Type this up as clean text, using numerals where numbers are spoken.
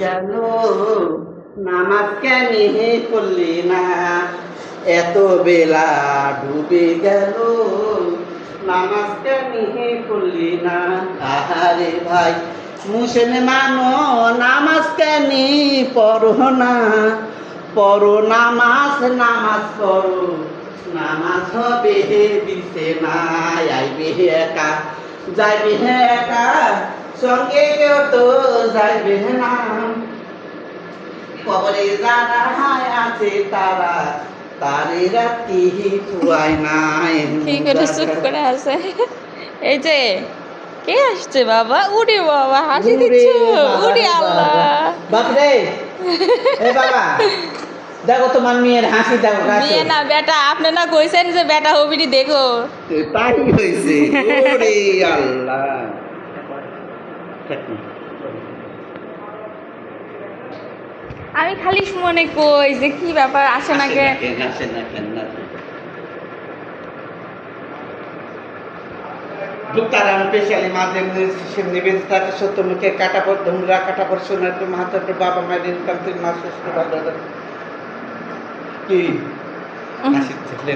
গেল নামাজ কেন পড়লি না, এত বেলা ডুবে গেল নামাজ কেন পড়লি না। আহারে ভাই মুসলমানো নামাজ কেন পড়ো না, পড়ো নামাজ, নামাজ পড়ো, নামাজ হবে দিছে না। আইবে একা যাইবে একা, সঙ্গে কেউ তো যাইবে না। কবরে যারা আছে তারা তারে রাতি খুয়ায় নাই। কি করে চুপ করে আছে? এই যে কে আসছে বাবা? উড়ে বাবা হাসি দিচ্ছ, উড়ে আল্লাহ বাপরে এ বাবা দেখো তোমার মেয়ের হাসি দেখো। মেয়ে না বেটা, আপনি না কইছেন যে বেটা হবিনি দেখো। তাই হয়েছে, ওরে আল্লাহ। আমি খালি মনে কই যে কি ব্যাপার আসে না কে? আসে না কেন না দুকারাম পেশালি মাঝে সে নিবেদিত থাকে সত্য মুখে কাটা পর ধুমরা কাটা পর সোনার তো মাহাতার বাবা মায়ের ইনকাম থেকে মাস শেষ করে ভালো কি হাসি থাকলে